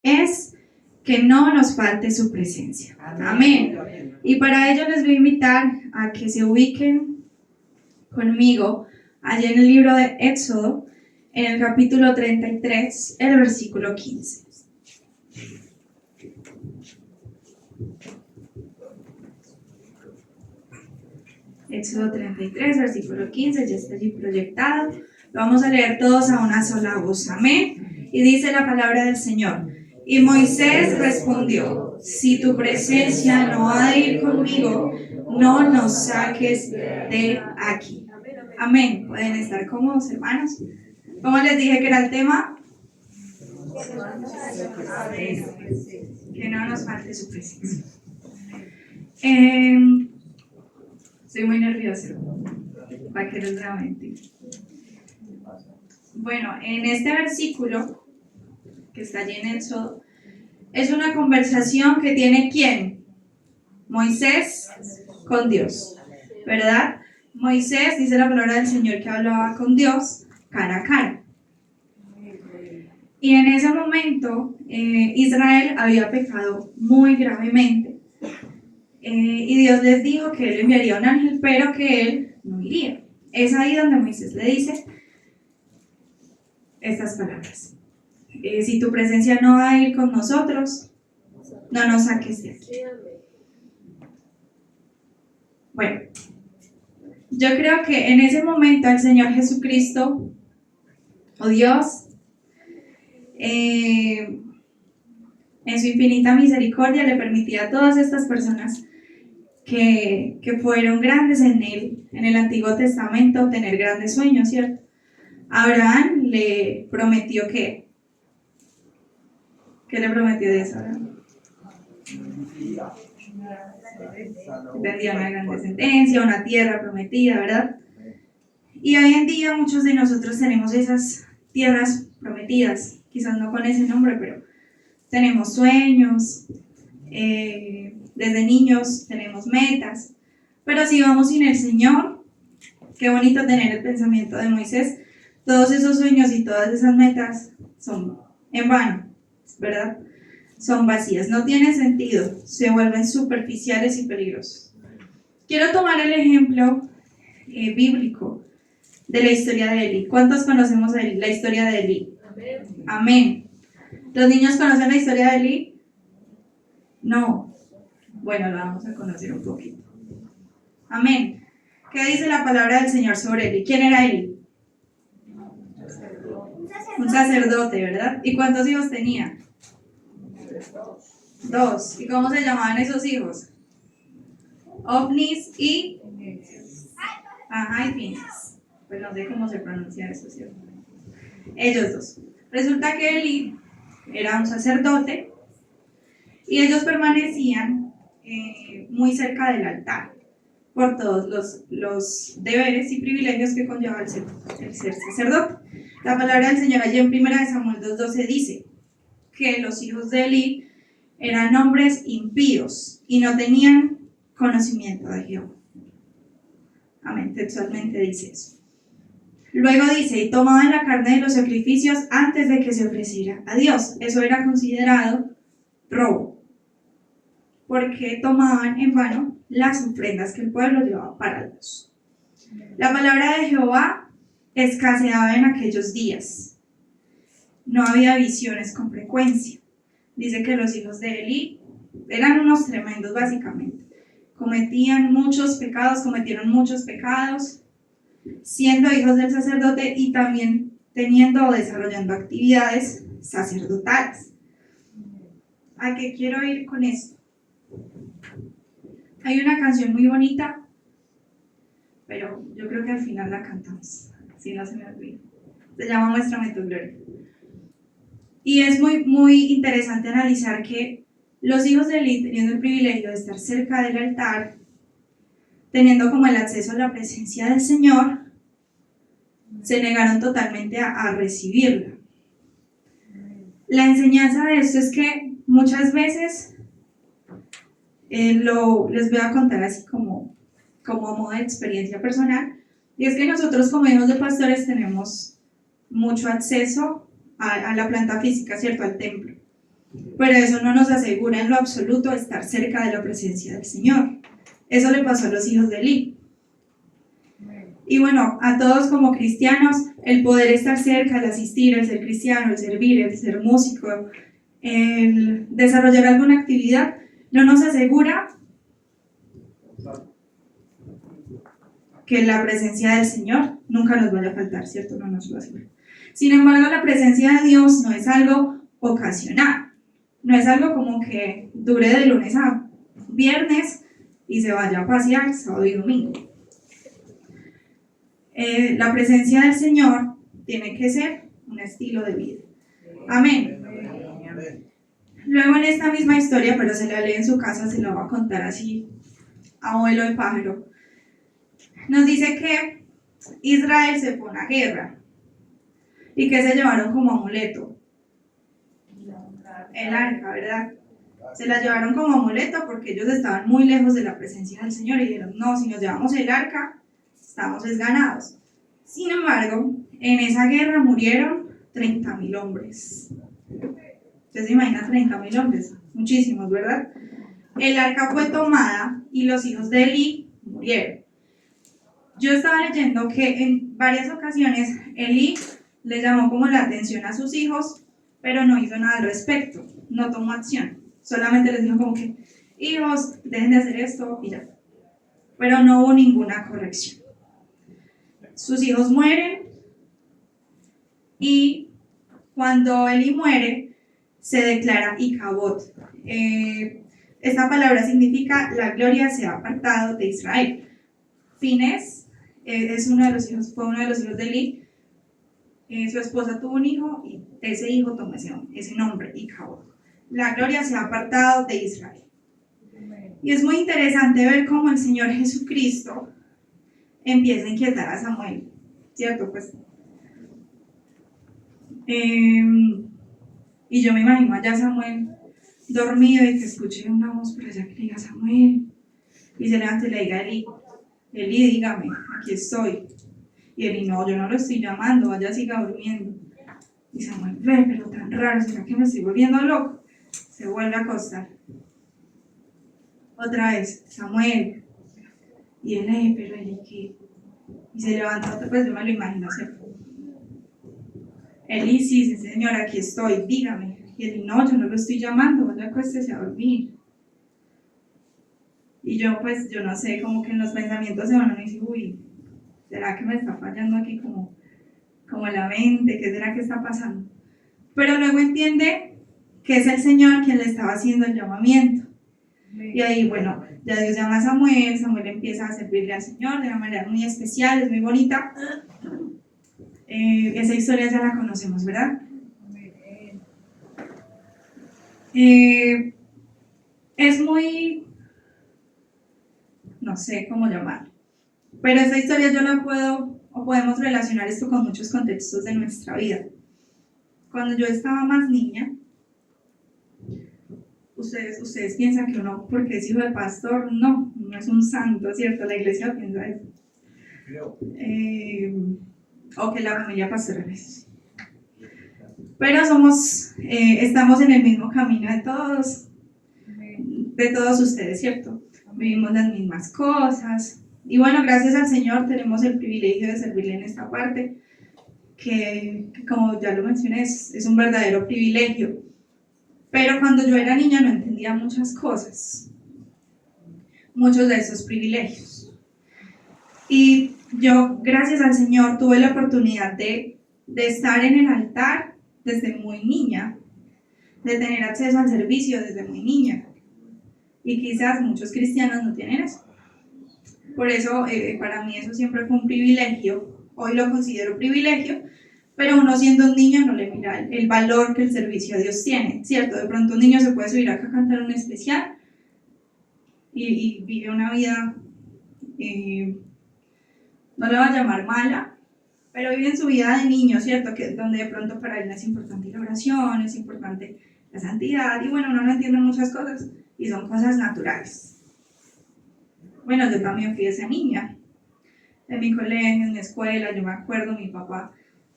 es que no nos falte su presencia. Amén. Y para ello les voy a invitar a que se ubiquen conmigo allí en el libro de Éxodo, en el capítulo 33, el versículo 15. Éxodo 33, versículo 15, ya está allí proyectado. Lo vamos a leer todos a una sola voz. Amén. Y dice la palabra del Señor. Y Moisés respondió: si tu presencia no ha de ir conmigo, no nos saques de aquí. Amén. Pueden estar cómodos, hermanos. ¿Cómo les dije que era el tema? Que no nos falte su presencia. Estoy muy nerviosa. ¿Para qué les voy a mentir? Bueno, en este versículo que está allí en Éxodo, es una conversación que tiene ¿quién? Moisés con Dios, ¿verdad? Moisés, dice la palabra del Señor, que hablaba con Dios cara a cara. Y en ese momento Israel había pecado muy gravemente. Y Dios les dijo que Él enviaría un ángel, pero que Él no iría. Es ahí donde Moisés le dice estas palabras. Si tu presencia no va a ir con nosotros, no nos saques de aquí. Bueno, yo creo que en ese momento el Señor Jesucristo, o Dios, en su infinita misericordia le permitía a todas estas personas que fueron grandes en el Antiguo Testamento tener grandes sueños, ¿cierto? Abraham le prometió ¿qué? ¿Qué le prometió de eso, Abraham? Tendría una gran descendencia, una tierra prometida, ¿verdad? Y hoy en día muchos de nosotros tenemos esas tierras prometidas, quizás no con ese nombre, pero tenemos sueños, desde niños tenemos metas, pero si vamos sin el Señor, qué bonito tener el pensamiento de Moisés, todos esos sueños y todas esas metas son en vano, ¿verdad? Son vacías, no tienen sentido, se vuelven superficiales y peligrosos. Quiero tomar el ejemplo bíblico de la historia de Eli. ¿Cuántos conocemos la historia de Eli? Amén. ¿Los niños conocen la historia de Eli? No. Bueno, la vamos a conocer un poquito. Amén. ¿Qué dice la palabra del Señor sobre Eli? ¿Quién era Eli? Un sacerdote, ¿verdad? ¿Y cuántos hijos tenía? 2. ¿Y cómo se llamaban esos hijos? Ofnis y Fineas. Pues no sé cómo se pronuncia eso, ¿cierto? Ellos dos. Resulta que Eli era un sacerdote y ellos permanecían muy cerca del altar por todos los deberes y privilegios que conlleva el ser sacerdote. La palabra del Señor allí en 1 Samuel 2:12 dice que los hijos de Eli eran hombres impíos y no tenían conocimiento de Jehová. Amén, textualmente dice eso. Luego dice, y tomaban la carne de los sacrificios antes de que se ofreciera a Dios. Eso era considerado robo, porque tomaban en vano las ofrendas que el pueblo llevaba para Dios. La palabra de Jehová escaseaba en aquellos días. No había visiones con frecuencia. Dice que los hijos de Eli eran unos tremendos básicamente. Cometieron muchos pecados, siendo hijos del sacerdote y también teniendo o desarrollando actividades sacerdotales. ¿A qué quiero ir con esto? Hay una canción muy bonita, pero yo creo que al final la cantamos, si no se me olvida. Se llama Muéstrame tu gloria. Y es muy, muy interesante analizar que los hijos de Eli, teniendo el privilegio de estar cerca del altar, teniendo como el acceso a la presencia del Señor, se negaron totalmente a recibirla. La enseñanza de esto es que muchas veces, les voy a contar así como a modo de experiencia personal, y es que nosotros como hijos de pastores tenemos mucho acceso a la planta física, ¿cierto? Al templo. pero eso no nos asegura en lo absoluto estar cerca de la presencia del Señor. Eso le pasó a los hijos de Eli. Y bueno, a todos como cristianos, el poder estar cerca, el asistir, el ser cristiano, el servir, el ser músico, el desarrollar alguna actividad, no nos asegura que la presencia del Señor nunca nos vaya a faltar, ¿cierto? No nos lo asegura. Sin embargo, la presencia de Dios no es algo ocasional, no es algo como que dure de lunes a viernes y se vaya a pasear sábado y domingo. La presencia del Señor tiene que ser un estilo de vida. Amén. Luego en esta misma historia, pero se la lee en su casa, se la va a contar así a vuelo de pájaro. Nos dice que Israel se fue a una guerra y que se llevaron como amuleto el arca, ¿verdad? Se la llevaron como amuleto porque ellos estaban muy lejos de la presencia del Señor y dijeron, no, si nos llevamos el arca, estamos desganados. Sin embargo, en esa guerra murieron 30.000 hombres. Ustedes se imaginan 30.000 hombres, muchísimos, ¿verdad? El arca fue tomada y los hijos de Eli murieron. Yo estaba leyendo que en varias ocasiones Eli le llamó como la atención a sus hijos, pero no hizo nada al respecto, no tomó acción. Solamente les dijo como que, hijos, dejen de hacer esto y ya. Pero no hubo ninguna corrección. Sus hijos mueren y cuando Eli muere se declara Icabod. Esta palabra significa la gloria se ha apartado de Israel. Finés es uno de los hijos, fue uno de los hijos de Eli. Su esposa tuvo un hijo y ese hijo tomó ese nombre, Icabod. La gloria se ha apartado de Israel. Y es muy interesante ver cómo el Señor Jesucristo empieza a inquietar a Samuel, ¿cierto? Pues, y yo me imagino allá Samuel dormido y que escuche una voz por allá que le diga Samuel, y se levante y le diga Eli, dígame, aquí estoy. Y Eli, no, yo no lo estoy llamando, vaya, siga durmiendo. Y Samuel, ve, pero tan raro, ¿será que me estoy volviendo loco? Se vuelve a acostar. Otra vez, Samuel. Y él, pero Eli, ¿qué? Y se levanta otra vez, yo me lo imagino, ¿cierto? Eli, sí, señor, aquí estoy, dígame. Y Eli, no, yo no lo estoy llamando, vaya, acuéstese a dormir. Y yo, pues, yo no sé, como que en los pensamientos se van a decir, uy, ¿será que me está fallando aquí como la mente? ¿Qué será que está pasando? Pero luego entiende que es el Señor quien le estaba haciendo el llamamiento. Y ahí, bueno, ya Dios llama a Samuel, Samuel empieza a servirle al Señor de una manera muy especial, es muy bonita. Esa historia ya la conocemos, ¿verdad? Es muy, no sé cómo llamarlo, pero esa historia yo la puedo, o podemos relacionar esto con muchos contextos de nuestra vida. Cuando yo estaba más niña, ustedes piensan que uno, porque es hijo de pastor, no es un santo, ¿cierto? La iglesia piensa eso. O que la familia pastoral es. Pero estamos en el mismo camino de todos ustedes, ¿cierto? Vivimos las mismas cosas. Y bueno, gracias al Señor tenemos el privilegio de servirle en esta parte, que como ya lo mencioné, es un verdadero privilegio. Pero cuando yo era niña no entendía muchas cosas, muchos de esos privilegios. Y yo, gracias al Señor, tuve la oportunidad de estar en el altar desde muy niña, de tener acceso al servicio desde muy niña. Y quizás muchos cristianos no tienen eso. Por eso, para mí eso siempre fue un privilegio. Hoy lo considero privilegio, pero uno siendo un niño no le mira el valor que el servicio a Dios tiene, ¿cierto? De pronto un niño se puede subir acá a cantar un especial y vive una vida, no le va a llamar mala, pero vive en su vida de niño, ¿cierto? Donde de pronto para él es importante la oración, es importante la santidad, y bueno, uno no entiende muchas cosas, y son cosas naturales. Bueno, yo también fui esa niña. En mi colegio, en mi escuela, yo me acuerdo, mi papá,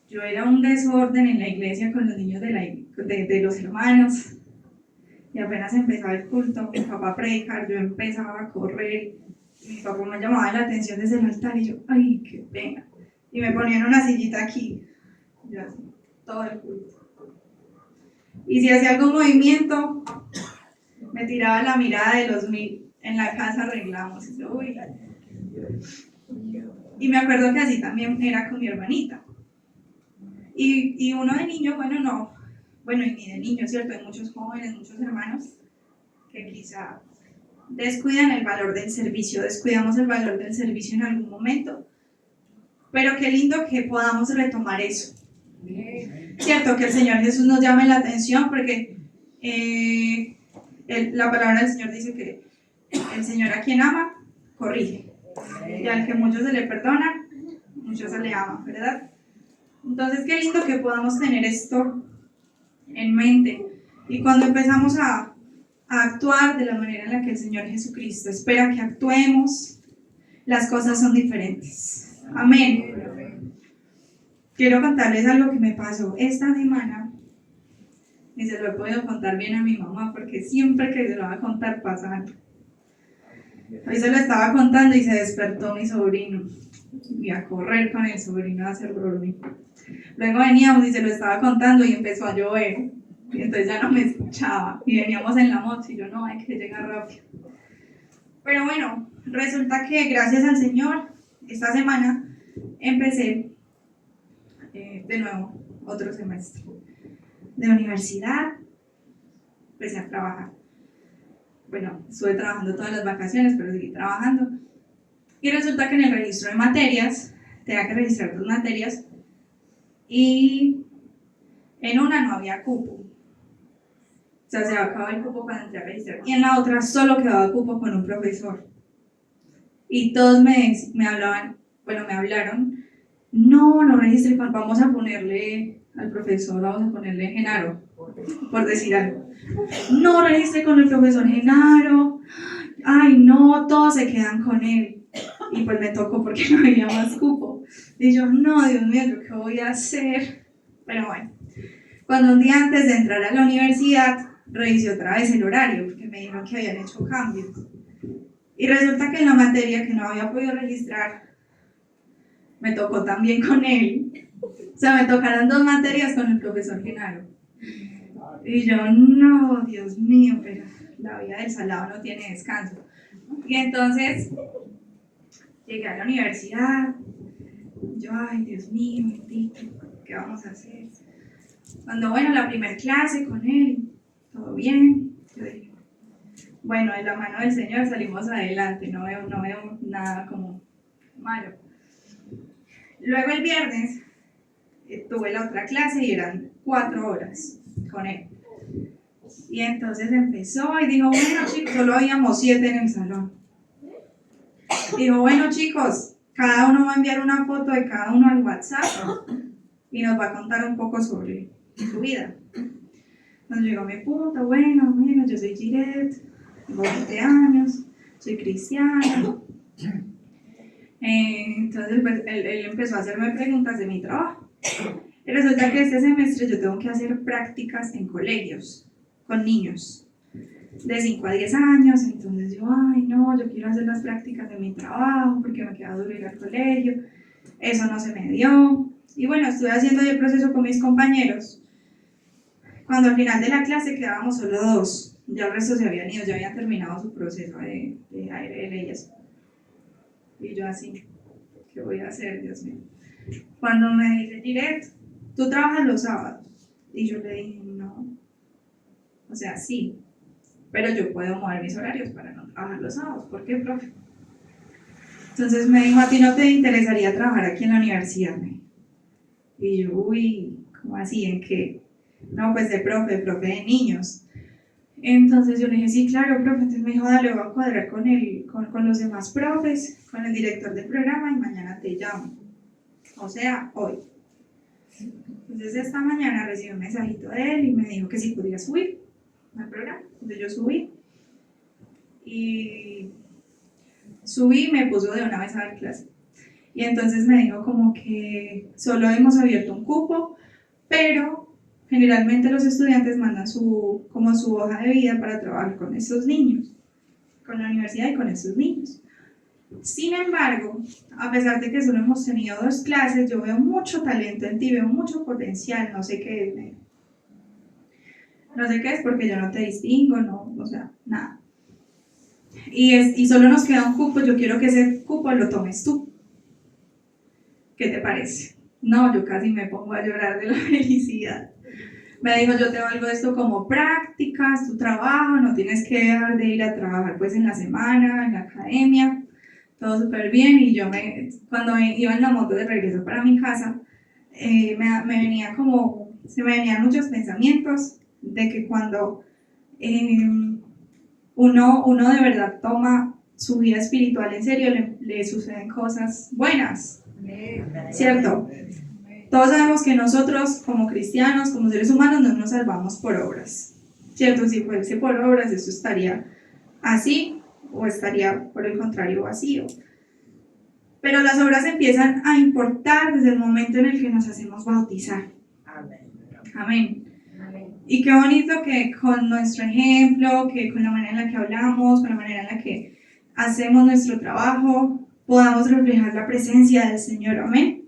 yo era un desorden en la iglesia con los niños de los hermanos. y apenas empezaba el culto, mi papá a predicar, yo empezaba a correr, y mi papá me llamaba la atención desde el altar, y yo, ay, qué pena, y me ponían una sillita aquí, yo así, todo el culto. Y si hacía algún movimiento, me tiraba la mirada de los 1000. En la casa arreglamos. Y yo, uy. Y me acuerdo que así también era con mi hermanita. Y uno de niño, bueno, no. Bueno, y ni de niño, ¿cierto? Hay muchos jóvenes, muchos hermanos que quizá descuidan el valor del servicio, descuidamos el valor del servicio en algún momento. Pero qué lindo que podamos retomar eso. Cierto que el Señor Jesús nos llame la atención porque la palabra del Señor dice que el Señor a quien ama, corrige. Y al que muchos se le perdonan, muchos se le aman, ¿verdad? Entonces, qué lindo que podamos tener esto en mente. Y cuando empezamos a actuar de la manera en la que el Señor Jesucristo espera que actuemos, las cosas son diferentes. Amén. Quiero contarles algo que me pasó esta semana. Y se lo he podido contar bien a mi mamá, porque siempre que se lo va a contar pasa algo. Hoy se lo estaba contando y se despertó mi sobrino. Y a correr con el sobrino a hacer brownie. Luego veníamos y se lo estaba contando y empezó a llover. Y entonces ya no me escuchaba. Y veníamos en la moto y yo, no, hay que llegar rápido. Pero bueno, resulta que gracias al Señor, esta semana empecé de nuevo otro semestre de universidad. Empecé a trabajar. Bueno, estuve trabajando todas las vacaciones, pero seguí trabajando. Y resulta que en el registro de materias, tenía que registrar 2 materias, y en una no había cupo. O sea, se acababa el cupo para entrar a registrar. Y en la otra solo quedaba cupo con un profesor. Y todos me hablaron, no registre, vamos a ponerle al profesor, vamos a ponerle Genaro, por decir algo. No registre con el profesor Genaro, ay no, todos se quedan con él. Y pues me tocó porque no había más cupo. Y yo, no, Dios mío, ¿yo qué voy a hacer? Pero bueno, cuando un día antes de entrar a la universidad, revisé otra vez el horario, porque me dijeron que habían hecho cambios. Y resulta que en la materia que no había podido registrar, me tocó también con él. O sea, me tocaron 2 materias con el profesor Genaro. Y yo, no, Dios mío, pero la vida del salado no tiene descanso. Y entonces llegué a la universidad. Yo, ay, Dios mío, bendito, ¿qué vamos a hacer? Cuando, bueno, la primera clase con él, todo bien. Yo dije, bueno, de la mano del Señor salimos adelante, no veo nada como malo. Luego el viernes tuve la otra clase y eran 4 horas con él. Y entonces empezó y dijo, bueno chicos, solo habíamos 7 en el salón. Dijo, bueno chicos, cada uno va a enviar una foto de cada uno al WhatsApp y nos va a contar un poco sobre su vida. Entonces llegó mi punto, bueno, yo soy Giret, tengo 20 años, soy cristiana. Entonces pues, él empezó a hacerme preguntas de mi trabajo. Y resulta que este semestre yo tengo que hacer prácticas en colegios, con niños de 5 a 10 años. Entonces yo, ay no, yo quiero hacer las prácticas de mi trabajo porque me queda duro ir al colegio. Eso no se me dio. Y bueno, estuve haciendo el proceso con mis compañeros. Cuando al final de la clase quedábamos solo 2, ya el resto se habían ido, ya habían terminado su proceso de ARL y eso. Y yo así, ¿qué voy a hacer, Dios mío? Cuando me dice, Giret, ¿tú trabajas los sábados? Y yo le dije, no. O sea, sí, pero yo puedo mover mis horarios para no trabajar los sábados. ¿Por qué, profe? Entonces me dijo, ¿a ti no te interesaría trabajar aquí en la universidad? Y yo, uy, ¿cómo así? ¿En qué? No, pues de profe de niños. Entonces yo le dije, sí, claro, profe. Entonces me dijo, dale, voy a cuadrar con los demás profes, con el director del programa y mañana te llamo. O sea, hoy. Entonces esta mañana recibí un mensajito de él y me dijo que si podía subir al programa. Entonces yo subí y me puso de una vez a dar clase. Y entonces me dijo como que solo hemos abierto un cupo, pero generalmente los estudiantes mandan como su hoja de vida para trabajar con estos niños, con la universidad y con estos niños. Sin embargo, a pesar de que solo hemos tenido 2 clases, yo veo mucho talento en ti, veo mucho potencial, no sé qué es, no sé qué es porque yo no te distingo, no, o sea, nada. Y solo nos queda un cupo, yo quiero que ese cupo lo tomes tú. ¿Qué te parece? No, yo casi me pongo a llorar de la felicidad. Me dijo, yo te valgo esto como prácticas, tu trabajo, no tienes que dejar de ir a trabajar pues en la semana, en la academia, todo súper bien. Y yo cuando iba en la moto de regreso para mi casa, me venía se me venían muchos pensamientos de que cuando uno de verdad toma su vida espiritual en serio, le suceden cosas buenas, ¿cierto? Todos sabemos que nosotros, como cristianos, como seres humanos, no nos salvamos por obras, ¿cierto? Si fuese por obras, eso estaría así, o estaría, por el contrario, vacío. Pero las obras empiezan a importar desde el momento en el que nos hacemos bautizar. Amén. Y qué bonito que con nuestro ejemplo, que con la manera en la que hablamos, con la manera en la que hacemos nuestro trabajo, podamos reflejar la presencia del Señor. Amén.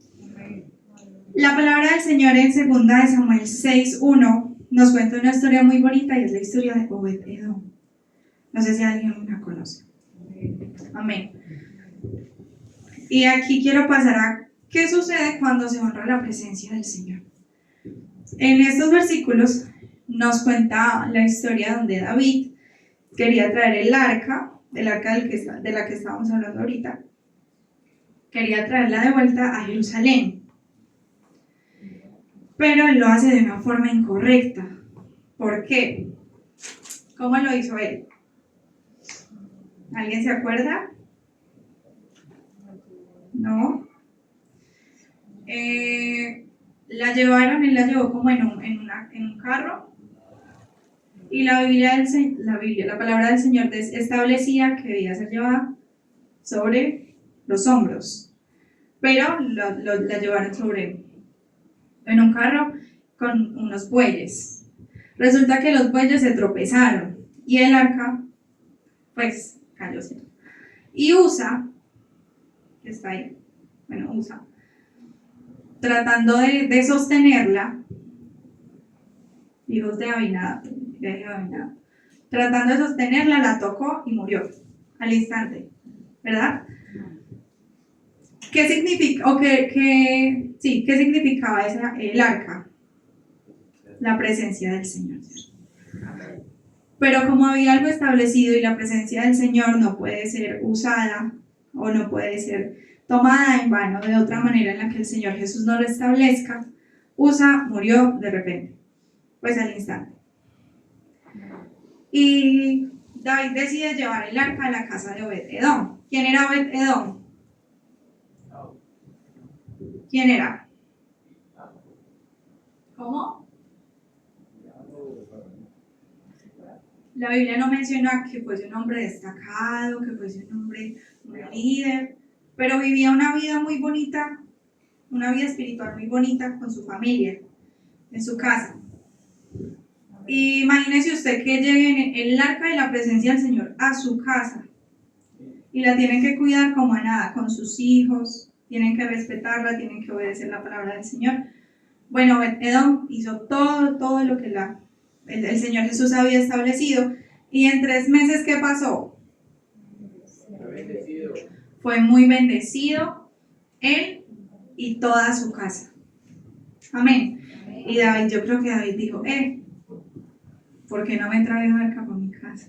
La palabra del Señor en 2 de Samuel 6:1 nos cuenta una historia muy bonita y es la historia de Obed-Edom. No sé si alguien la conoce. Amén. Y aquí quiero pasar a qué sucede cuando se honra la presencia del Señor. En estos versículos nos cuenta la historia donde David quería traer el arca de la que estábamos hablando ahorita, quería traerla de vuelta a Jerusalén. Pero él lo hace de una forma incorrecta. ¿Por qué? ¿Cómo lo hizo él? ¿Alguien se acuerda? ¿No? Él la llevó como en un carro. Y la palabra del Señor establecía que debía ser llevada sobre los hombros. Pero la llevaron en un carro con unos bueyes. Resulta que los bueyes se tropezaron y el arca pues cayó. Y Usa, que está ahí, Usa, tratando de sostenerla, hijos de Abinadab, tratando de sostenerla, la tocó y murió al instante, ¿verdad? ¿Qué significa, qué significaba el arca? La presencia del Señor. Pero como había algo establecido y la presencia del Señor no puede ser usada o no puede ser tomada en vano de otra manera en la que el Señor Jesús no lo establezca, Usa murió de repente, pues al instante. Y David decide llevar el arca a la casa de Obed-Edom. ¿Quién era Obed-Edom? ¿Quién era? ¿Cómo? La Biblia no menciona que fuese un hombre destacado, que fuese un hombre, un líder, pero vivía una vida muy bonita, una vida espiritual muy bonita con su familia, en su casa. Y imagínese usted que llegue el arca de la presencia del Señor a su casa y la tienen que cuidar como a nada, con sus hijos, tienen que respetarla, tienen que obedecer la palabra del Señor. Bueno, Edom hizo todo lo que el Señor Jesús había establecido. Y en 3 meses, ¿qué pasó? Fue muy bendecido él y toda su casa. Amén. Y David, yo creo que David dijo, ¿por qué no me traes arca por mi casa?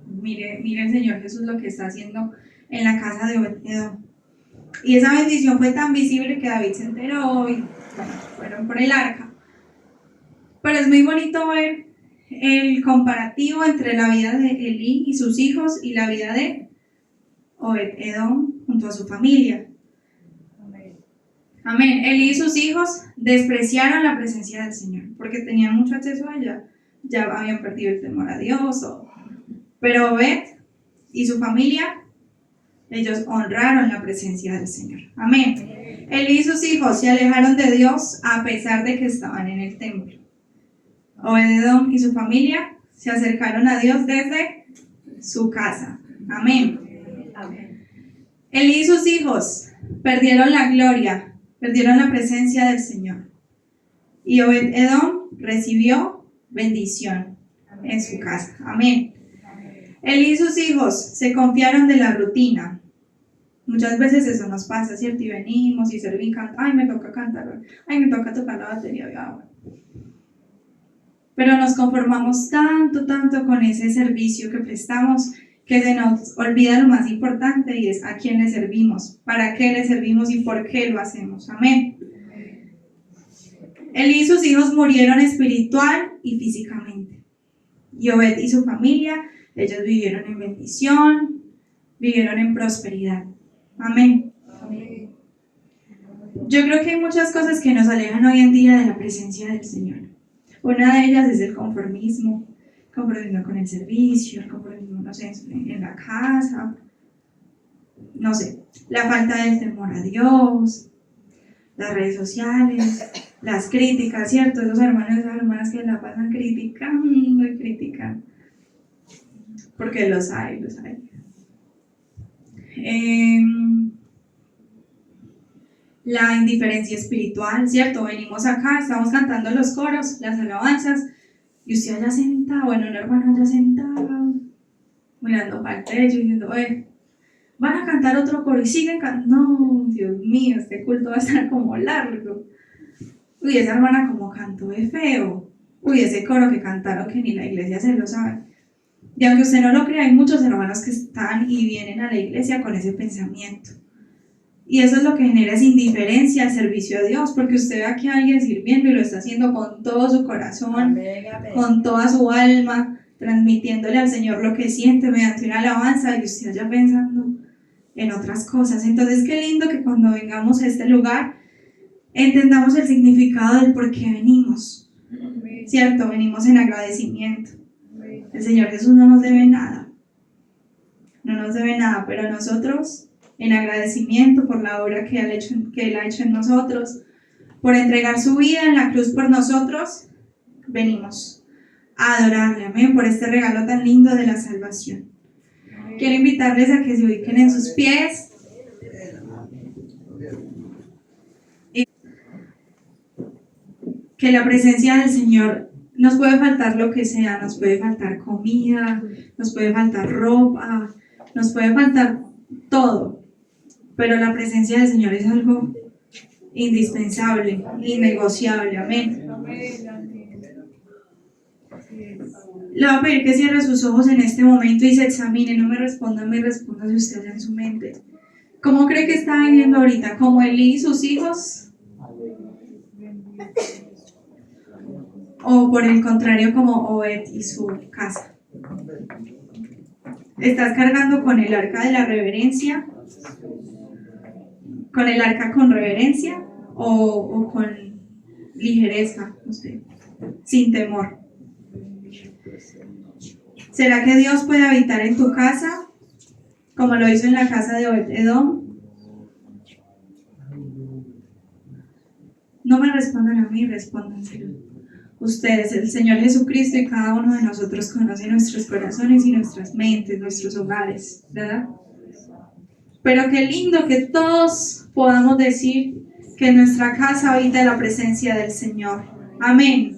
Mire el Señor Jesús lo que está haciendo en la casa de Obed-Edom. Y esa bendición fue tan visible que David se enteró y fueron por el arca. Pero es muy bonito ver el comparativo entre la vida de Elí y sus hijos y la vida de Obed-Edom junto a su familia. Amén. Elí y sus hijos despreciaron la presencia del Señor porque tenían mucho acceso a ella. Ya habían perdido el temor a Dios. Pero Obed y su familia, ellos honraron la presencia del Señor. Amén. Elí y sus hijos se alejaron de Dios a pesar de que estaban en el templo. Obed-Edom y su familia se acercaron a Dios desde su casa. Amén. Elí y sus hijos perdieron la gloria, perdieron la presencia del Señor. Y Obed-Edom recibió bendición en su casa. Amén. Elí y sus hijos se confiaron de la rutina. Muchas veces eso nos pasa, ¿cierto? Y venimos y servimos, ay, me toca cantar, ay, me toca tocar la batería, bueno. Pero nos conformamos tanto con ese servicio que prestamos que se nos olvida lo más importante y es a quién le servimos, para qué le servimos y por qué lo hacemos. Amén. Él y sus hijos murieron espiritual y físicamente. Y Obed y su familia, ellos vivieron en bendición, vivieron en prosperidad. Amén. Yo creo que hay muchas cosas que nos alejan hoy en día de la presencia del Señor. Una de ellas es el conformismo con el servicio, el conformismo, no sé, en la casa, no sé, la falta del temor a Dios, las redes sociales, las críticas, ¿cierto? Esos hermanos y esas hermanas que la pasan criticando y critican, porque los hay. La indiferencia espiritual, ¿cierto? Venimos acá, estamos cantando los coros, las alabanzas, y usted allá sentado, bueno, un hermano allá sentado, mirando para el techo, diciendo, van a cantar otro coro y siguen cantando. No, Dios mío, este culto va a estar como largo. Uy, esa hermana como cantó de feo. Uy, ese coro que cantaron que ni la iglesia se lo sabe. Y aunque usted no lo crea, hay muchos hermanos que están y vienen a la iglesia con ese pensamiento. Y eso es lo que genera esa indiferencia al servicio a Dios, porque usted ve aquí a alguien sirviendo y lo está haciendo con todo su corazón, con toda su alma, transmitiéndole al Señor lo que siente mediante una alabanza y usted allá pensando en otras cosas. Entonces qué lindo que cuando vengamos a este lugar entendamos el significado del por qué venimos, ¿cierto? Venimos en agradecimiento. El Señor Jesús no nos debe nada, pero nosotros en agradecimiento por la obra que Él ha hecho en nosotros, por entregar su vida en la cruz por nosotros, venimos a adorarle, amén, por este regalo tan lindo de la salvación. Quiero invitarles a que se ubiquen en sus pies. Que la presencia del Señor, nos puede faltar lo que sea, nos puede faltar comida, nos puede faltar ropa, nos puede faltar todo, pero la presencia del Señor es algo indispensable, innegociable. Amén. Le voy a pedir que cierre sus ojos en este momento y se examine, no me responda si usted allá en su mente. ¿Cómo cree que está viviendo ahorita? ¿Como Elí y sus hijos? ¿O por el contrario como Obed y su casa? ¿Estás cargando con el arca de la reverencia? ¿Con el arca con reverencia? ¿O con ligereza? No sé, sin temor. ¿Será que Dios puede habitar en tu casa como lo hizo en la casa de Obed-Edom? No me respondan a mí, respóndanselo ustedes. El Señor Jesucristo y cada uno de nosotros conoce nuestros corazones y nuestras mentes, nuestros hogares, ¿verdad? Pero qué lindo que todos podamos decir que en nuestra casa habita la presencia del Señor. Amén.